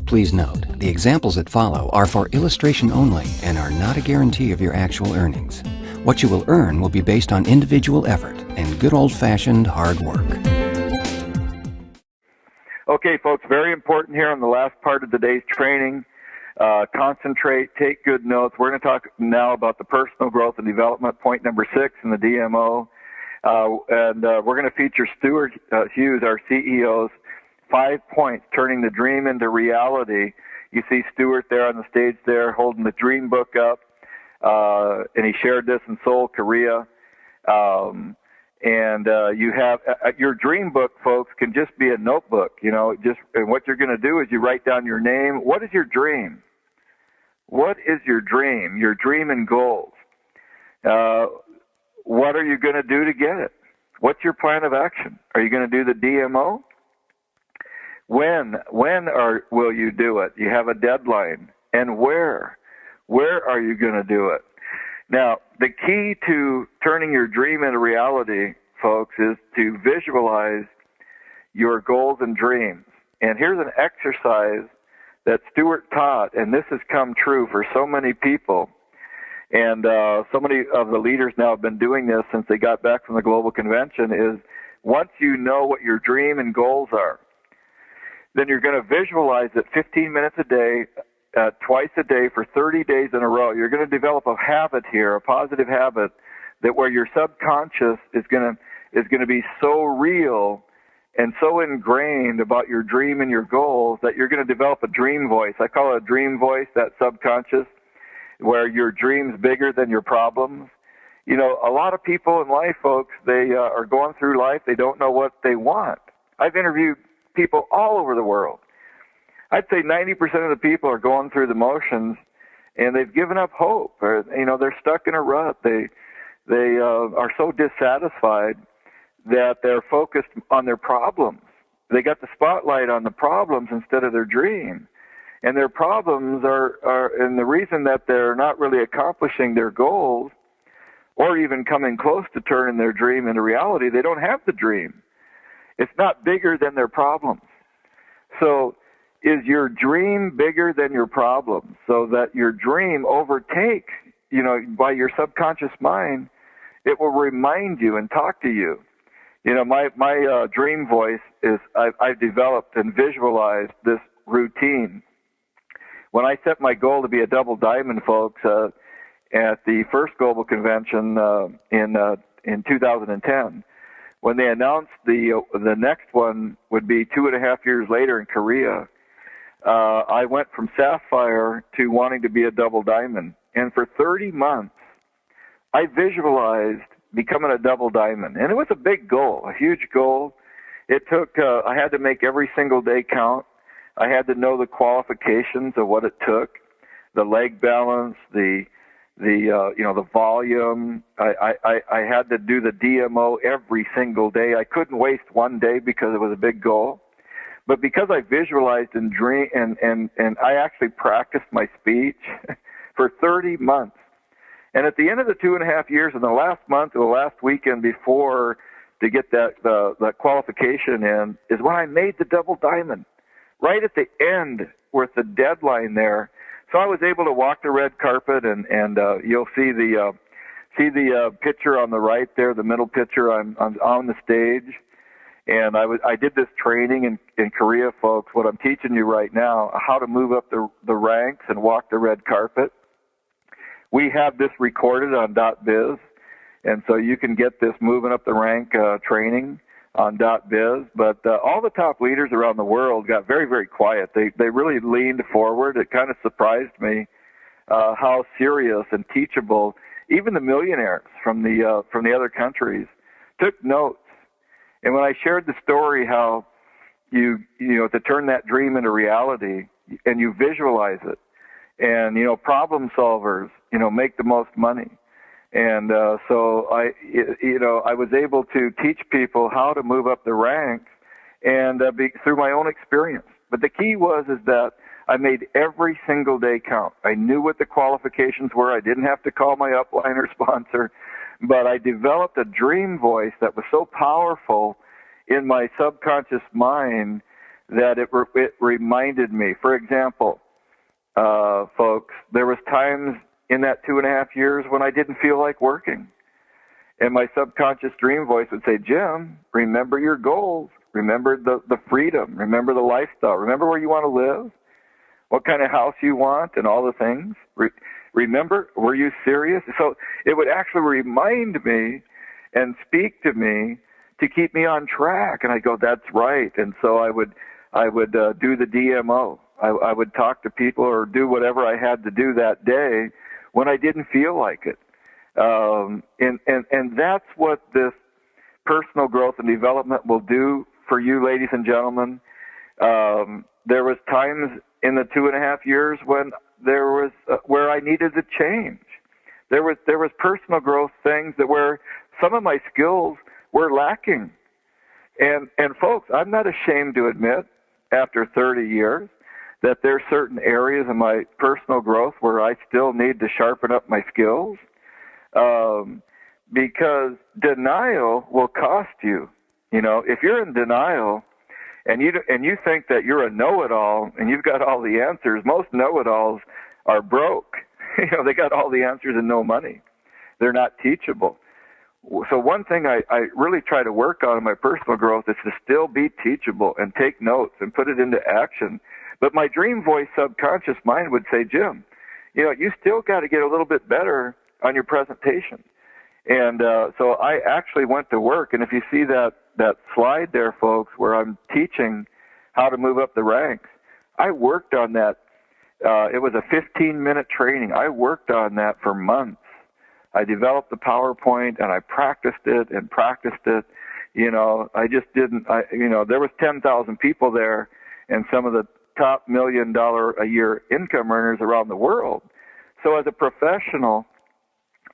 Please note, the examples that follow are for illustration only and are not a guarantee of your actual earnings. What you will earn will be based on individual effort and good old-fashioned hard work. Okay, folks, very important here on the last part of today's training. Concentrate, take good notes. We're going to talk now about the personal growth and development, point number 6 in the DMO. We're going to feature Stuart Hughes, our CEO's 5 points, turning the dream into reality. You see Stuart there on the stage there holding the dream book up, and he shared this in Seoul, Korea. You have your dream book, folks, can just be a notebook. And what you're going to do is you write down your name. What is your dream? What is your dream? Your dream and goals. What are you going to do to get it? What's your plan of action? Are you going to do the DMO? When will you do it? You have a deadline. And where? Where are you going to do it? Now, the key to turning your dream into reality, folks, is to visualize your goals and dreams. And here's an exercise that Stuart taught, and this has come true for so many people. And so many of the leaders now have been doing this since they got back from the global convention, is once you know what your dream and goals are, then you're going to visualize it 15 minutes a day, twice a day for 30 days in a row. You're going to develop a habit here, a positive habit, that where your subconscious is going to be so real and so ingrained about your dream and your goals that you're going to develop a dream voice. I call it a dream voice, that subconscious, where your dream's bigger than your problems. A lot of people in life, folks, they are going through life. They don't know what they want. I've interviewed people all over the world. I'd say 90% of the people are going through the motions, and they've given up hope. Or, they're stuck in a rut. They are so dissatisfied that they're focused on their problems. They got the spotlight on the problems instead of their dream. And their problems and the reason that they're not really accomplishing their goals or even coming close to turning their dream into reality, they don't have the dream. It's not bigger than their problems. So is your dream bigger than your problems, so that your dream overtakes, by your subconscious mind, it will remind you and talk to you. My dream voice is I've developed and visualized this routine. When I set my goal to be a double diamond, folks, at the first global convention in 2010, when they announced the next one would be 2.5 years later in Korea, I went from sapphire to wanting to be a double diamond. And for 30 months, I visualized becoming a double diamond. And it was a big goal, a huge goal. It took, I had to make every single day count. I had to know the qualifications of what it took, the leg balance, the volume. I had to do the DMO every single day. I couldn't waste one day because it was a big goal. But because I visualized and dream and I actually practiced my speech for 30 months. And at the end of the 2.5 years, in the last month or the last weekend before to get that qualification in, is when I made the double diamond. Right at the end with the deadline there. So I was able to walk the red carpet, and you'll see the picture on the right there, the middle picture. I'm on the stage, and I did this training in Korea, folks. What I'm teaching you right now, how to move up the ranks and walk the red carpet. We have this recorded on .biz, and so you can get this moving up the rank training on .biz, but all the top leaders around the world got very, very quiet. They really leaned forward. It kind of surprised me how serious and teachable. Even the millionaires from the other countries took notes. And when I shared the story how you to turn that dream into reality and you visualize it, and problem solvers make the most money. And so I was able to teach people how to move up the ranks and through my own experience. But the key is that I made every single day count. I knew what the qualifications were. I didn't have to call my upline or sponsor, but I developed a dream voice that was so powerful in my subconscious mind that it reminded me. For example, folks, there was times in that 2.5 years when I didn't feel like working. And my subconscious dream voice would say, Jim, remember your goals. Remember the freedom. Remember the lifestyle. Remember where you want to live, what kind of house you want, and all the things. Remember, were you serious? So it would actually remind me and speak to me to keep me on track. And I go, that's right. And so I would do the DMO. I would talk to people or do whatever I had to do that day when I didn't feel like it. And that's what this personal growth and development will do for you, ladies and gentlemen. There was times in the 2.5 years when there was where I needed to change. There was personal growth things that where some of my skills were lacking. And folks, I'm not ashamed to admit after 30 years that there's certain areas in my personal growth where I still need to sharpen up my skills. Because denial will cost you. You know, if you're in denial and you think that you're a know-it-all and you've got all the answers, most know-it-alls are broke. You know, they got all the answers and no money. They're not teachable. So one thing I really try to work on in my personal growth is to still be teachable and take notes and put it into action. But my dream voice subconscious mind would say, Jim, you know, you still got to get a little bit better on your presentation. And so I actually went to work. And if you see that slide there, folks, where I'm teaching how to move up the ranks, I worked on that. It was a 15-minute training. I worked on that for months. I developed the PowerPoint, and I practiced it. You know, I just didn't, there was 10,000 people there and some of the top $1 million a year income earners around the world. So as a professional,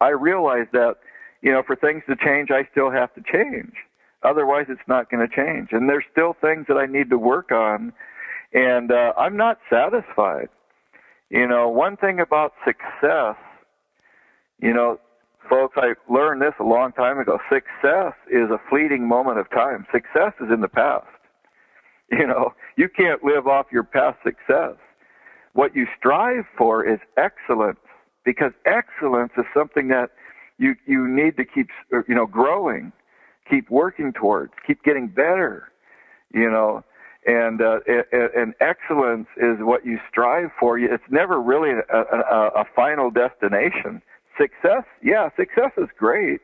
I realized that, you know, for things to change, I still have to change. Otherwise, it's not going to change. And there's still things that I need to work on, and I'm not satisfied. You know, one thing about success, you know, folks, I learned this a long time ago. Success is a fleeting moment of time. Success is in the past. You know, you can't live off your past success. What you strive for is excellence, because excellence is something that you need to keep, you know, growing, keep working towards, keep getting better, you know, and excellence is what you strive for. It's never really a final destination. Success, yeah, success is great.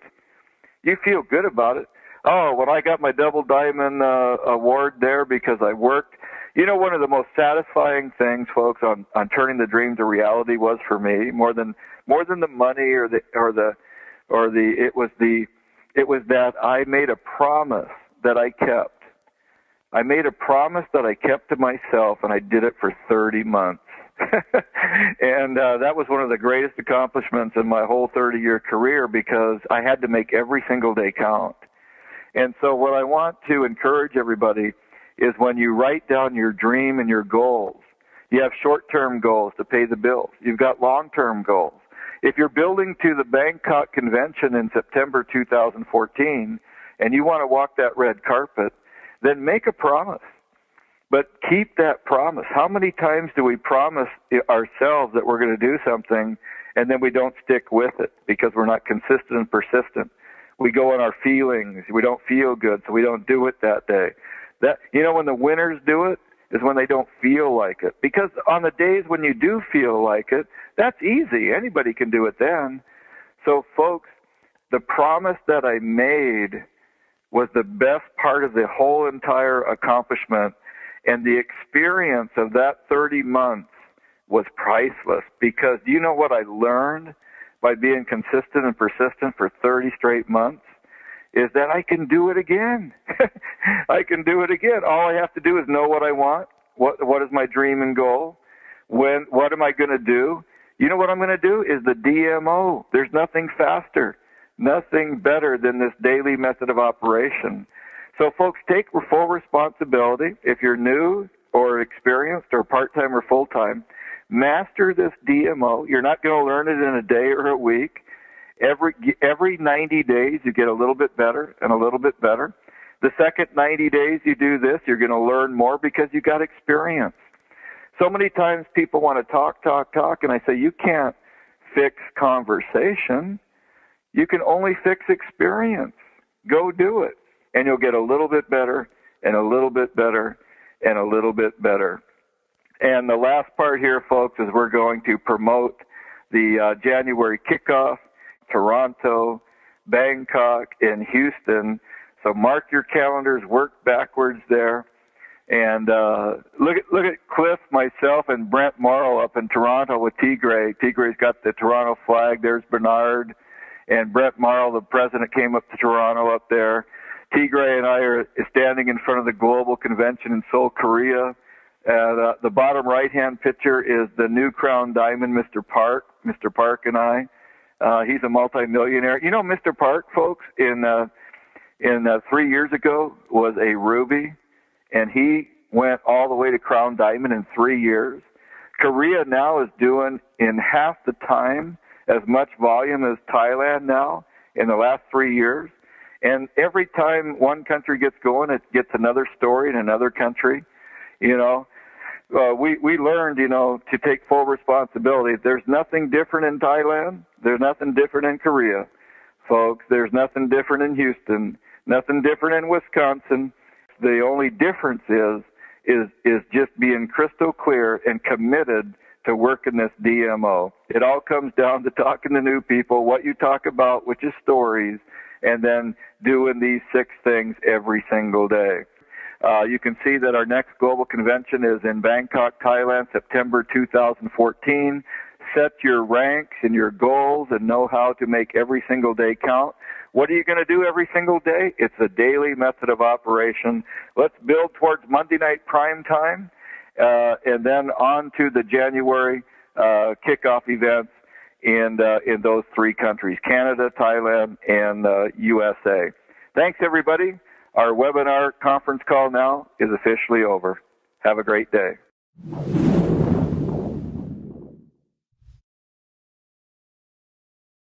You feel good about it. Oh, when I got my double diamond award there because I worked, you know, one of the most satisfying things, folks, on turning the dream to reality was for me more than the money it was that I made a promise that I kept. I made a promise that I kept to myself, and I did it for 30 months. And that was one of the greatest accomplishments in my whole 30-year career, because I had to make every single day count. And so what I want to encourage everybody is, when you write down your dream and your goals, you have short-term goals to pay the bills. You've got long-term goals. If you're building to the Bangkok Convention in September 2014 and you want to walk that red carpet, then make a promise. But keep that promise. How many times do we promise ourselves that we're going to do something and then we don't stick with it because we're not consistent and persistent? We go on our feelings. We don't feel good, so we don't do it that day. That, you know, when the winners do it is when they don't feel like it. Because on the days when you do feel like it, that's easy. Anybody can do it then. So, folks, the promise that I made was the best part of the whole entire accomplishment. And the experience of that 30 months was priceless, because do you know what I learned by being consistent and persistent for 30 straight months? Is that I can do it again. I can do it again. All I have to do is know what I want. What is my dream and goal? What am I going to do? You know what I'm going to do is the DMO. There's nothing faster, nothing better than this daily method of operation. So, folks, take full responsibility. If you're new or experienced or part-time or full-time, master this DMO. You're not going to learn it in a day or a week. Every 90 days, you get a little bit better and a little bit better. The second 90 days you do this, you're going to learn more because you got experience. So many times people want to talk, and I say, you can't fix conversation. You can only fix experience. Go do it, and you'll get a little bit better, and a little bit better, and a little bit better. And the last part here, folks, is we're going to promote the January kickoff, Toronto, Bangkok, and Houston. So mark your calendars, work backwards there. And look at Cliff, myself, and Brent Morrow up in Toronto with Tigray. Tigray's got the Toronto flag. There's Bernard. And Brent Morrow, the president, came up to Toronto up there. Tigray and I are standing in front of the global convention in Seoul, Korea. The bottom right-hand picture is the new crown diamond, Mr. Park. Mr. Park and I. He's a multimillionaire. You know, Mr. Park, folks, in 3 years ago was a ruby. And he went all the way to crown diamond in 3 years. Korea now is doing in half the time as much volume as Thailand now in the last 3 years. And every time one country gets going, it gets another story in another country. You know, we learned, you know, to take full responsibility. There's nothing different in Thailand. There's nothing different in Korea, folks. There's nothing different in Houston. Nothing different in Wisconsin. The only difference is just being crystal clear and committed to working this DMO. It all comes down to talking to new people, what you talk about, which is stories, and then doing these 6 things every single day. You can see that our next global convention is in Bangkok, Thailand, September 2014. Set your ranks and your goals and know how to make every single day count. What are you going to do every single day? It's a daily method of operation. Let's build towards Monday night prime time, and then on to the January kickoff events in those 3 countries, Canada, Thailand, and USA. Thanks, everybody. Our webinar conference call now is officially over. Have a great day.